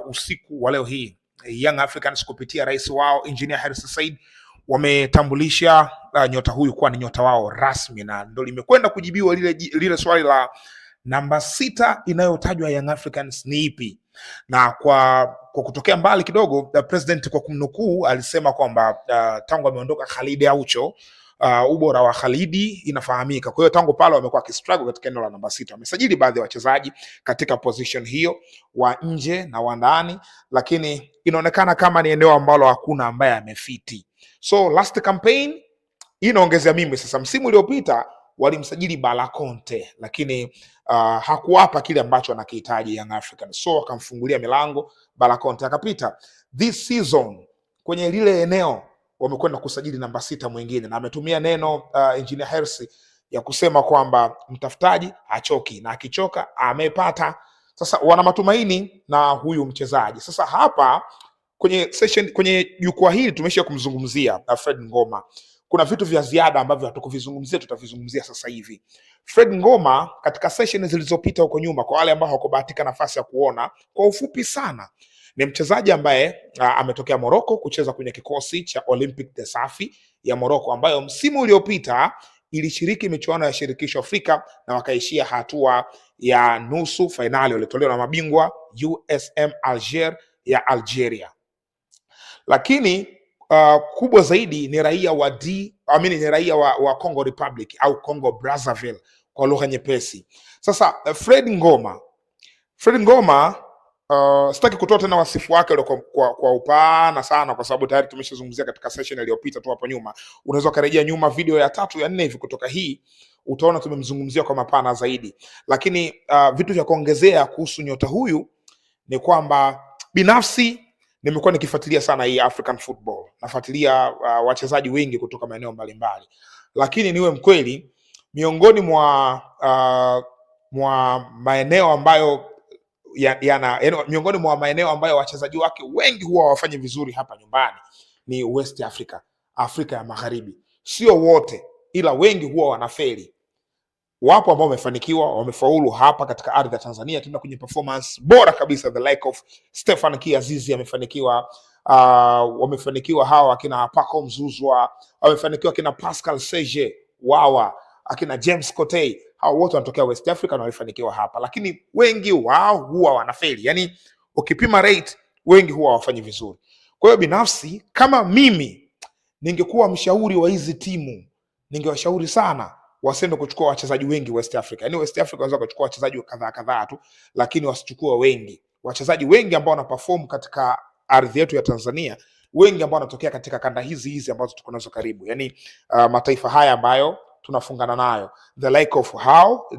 usiku wa leo hii Young Africans kupitia rais wao Engineer Hersi Said wametambulisha nyota huyu kuwa ni nyota wao rasmi, na ndio limekwenda kujibiwa lile swali la namba 6 inayotajwa Young Africans ni ipi. Na kwa kutokea mbali kidogo, president kwa kumnukuu alisema kwamba tangu ameondoka Khalid Aucho, ubora wa Khalidi inafahamika. Kwa hiyo tangu pale wamekuwa kistruggle katika eneo la namba 6. Wamesajili baadhi ya wachezaji katika position hiyo, wa nje na wa ndani, lakini inaonekana kama ni eneo ambalo hakuna ambaye amefiti. So last campaign inaongezea mimi sasa, msimu uliopita walimsajili Bala Conte, lakini hakuwapa kile ambacho anakihitaji Young Africans, so wakamfungulia milango, Bala Conte akapita. This season kwenye lile eneo wamekwenda kusajili namba 6 mwingine, na ametumia neno Engineer Hersi ya kusema kwamba mtafutaji hachoki, na akichoka amepata. Sasa wana matumaini na huyu mchezaji. Sasa hapa kwenye jukwaa hili tumesha kumzungumzia Fred Ngoma. Kuna vitu vya ziada ambavyo hatukuvizungumzia, tutavizungumzia sasa hivi. Fred Ngoma katika session zilizopita huko nyuma, kwa wale ambao hawakubahatika nafasi ya kuona, kwa ufupi sana, ni mchezaji ambaye ametokea Morocco kucheza kwenye kikosi cha Olympique de Safi ya Morocco, ambayo msimu uliopita ilishiriki michuano ya shirikisho Afrika na wakaishia hatua ya nusu finali, walitolewa na mabingwa USM Alger ya Algeria. Lakini kubwa zaidi ni raia wa Congo Republic au Congo Brazzaville kwa lugha nyepesi. Sasa Fred Ngoma sitaki kutoa tena wasifu wake kwa upana sana, kwa sababu tayari tumeshazungumzia katika session iliyopita tu hapo nyuma. Unaweza kurejea nyuma video ya 3 ya 4 hivi kutoka hii, utaona tumemzungumzia kwa mapana zaidi. Lakini vitu vya kuongezea kuhusu nyota huyu ni kwamba binafsi nimekuwa nikifuatilia sana hii African football. Nafuatilia wachezaji wengi kutoka maeneo mbalimbali. Lakini niwe mkweli, miongoni mwa maeneo ambayo miongoni mwa maeneo ambayo wachezaji wake wengi huwa hawafanyi vizuri hapa nyumbani ni West Africa, Afrika ya Magharibi. Sio wote, ila wengi huwa wanafeli. Wapo ambao wamefanikiwa, wamefaulu hapa katika ardhi ya Tanzania, tuna kwenye performance bora kabisa, the like of Stefan Kiazizi amefanikiwa, wamefanikiwa hawa akina Paco Mzuzwa, wamefanikiwa akina Pascal Seje Wawa, akina James Kotei, hao wote wanatokea West Africa na walifanikiwa hapa. Lakini wengi wao huwa wanafeli, yani ukipima rate wengi huwa hawafanyi vizuri. Kwa hiyo binafsi kama mimi ningekuwa mshauri wa hizi timu, ningewashauri sana wasiende kuchukua wachezaji wengi West Africa. Yaani West Africa wanaweza kuchukua wachezaji kadhaa tu, lakini wasichukue wengi. Wachezaji wengi ambao wanaperform katika ardhi yetu ya Tanzania, wengi ambao wanatokea katika kanda hizi ambazo tuko nazo karibu. Yaani mataifa haya ambayo tunafungana nayo, the like of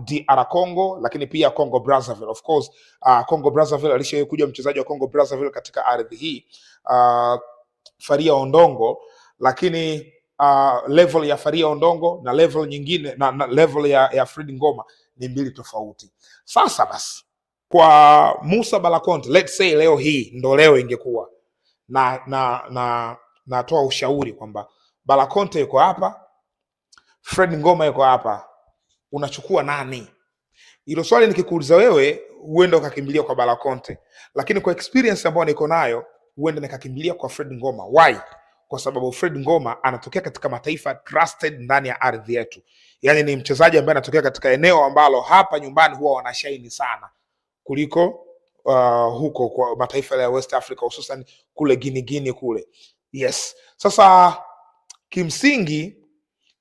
DR Congo, lakini pia Congo Brazzaville. Of course Congo Brazzaville alishakuja mchezaji wa Congo Brazzaville katika ardhi hii, Faria Ondongo, lakini level ya Faria Ondongo na level nyingine na level ya Fred Ngoma ni mbili tofauti. Sasa basi kwa Musa Bala Conte, let's say leo hii ndo leo ingekuwa natoa ushauri kwamba Bala Conte yuko hapa, Fred Ngoma yuko hapa, unachukua nani? Hilo swali nikikuuliza wewe, huenda ukakimbilia kwa Bala Conte, lakini kwa experience ambayo niko nayo huenda nikakimbilia kwa Fred Ngoma. Why? Kwa sababu Fred Ngoma anatokea katika mataifa trusted ndani ya ardhi yetu. Yaani ni mchezaji ambaye anatokea katika eneo ambalo hapa nyumbani huwa wanashaini sana kuliko huko kwa mataifa ya West Africa, hususan kule Guinea kule. Yes. Sasa kimsingi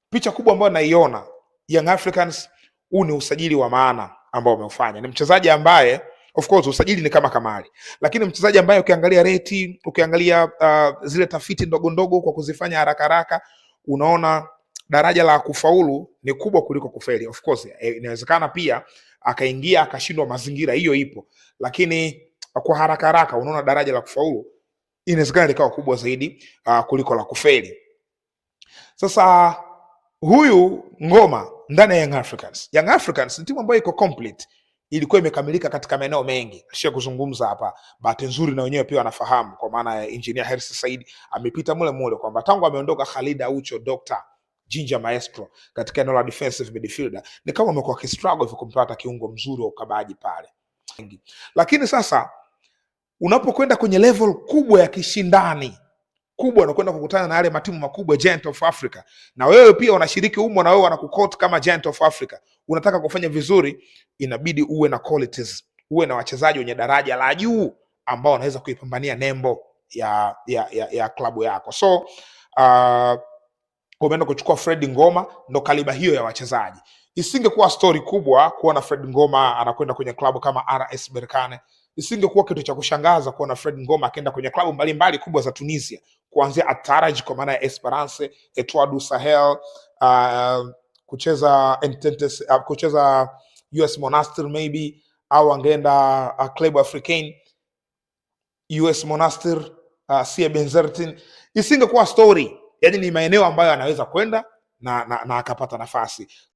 picha kubwa ambayo naiona Young Africans, huu ni usajili wa maana ambao wameufanya. Ni mchezaji ambaye of course usajili ni kama kamari, lakini mchezaji ambaye ukiangalia rate, ukiangalia zile tafiti ndogo kwa kuzifanya haraka, unaona daraja la kufaulu ni kubwa kuliko kufeli. Of course inawezekana pia akaingia akashindwa mazingira, hiyo ipo, lakini kwa haraka unaona daraja la kufaulu inawezekana likawa kubwa zaidi kuliko la kufeli. Sasa huyu Ngoma ndani ya Young Africans ni timu ambayo iko complete, ilikuwa imekamilika katika maeneo mengi. Sio kuzungumza hapa, bahati nzuri na wenyewe pia wanafahamu, kwa maana ya Engineer Hersi Said amepita mule kwamba tangu ameondoka Khalid Aucho Dr. Ginger Maestro katika eneo la defensive midfielder, ni kama amekuwa kistruggle kumpata kiungo mzuri wa ukabaji pale. Lakini sasa Unapokwenda kwenye level kubwa ya kishindani kubwa, unakwenda kukutana na yale matimu makubwa, Giant of Africa, na wewe pia unashiriki humo, na wewe wanakukot kama Giant of Africa, unataka kufanya vizuri, inabidi uwe na qualities, uwe na wachezaji wenye daraja la juu ambao wanaweza kuipambania nembo ya klabu yako. So umeenda kuchukua Fred Ngoma, ndo kaliba hiyo ya wachezaji. Isingekuwa story kubwa kuona Fred Ngoma anakwenda kwenye klabu kama RS Berkane. Isingekuwa kitu cha kushangaza kuona Fred Ngoma akaenda kwenye klabu mbalimbali kubwa za Tunisia, kuanzia Ataraj kwa maana ya Esperance, Etoile du Sahel, kucheza US Monastir maybe, au angeenda Club Africain, US Monastir, CA Benzertin. Isingekuwa story. Yani ni maeneo ambayo anaweza kwenda na akapata nafasi.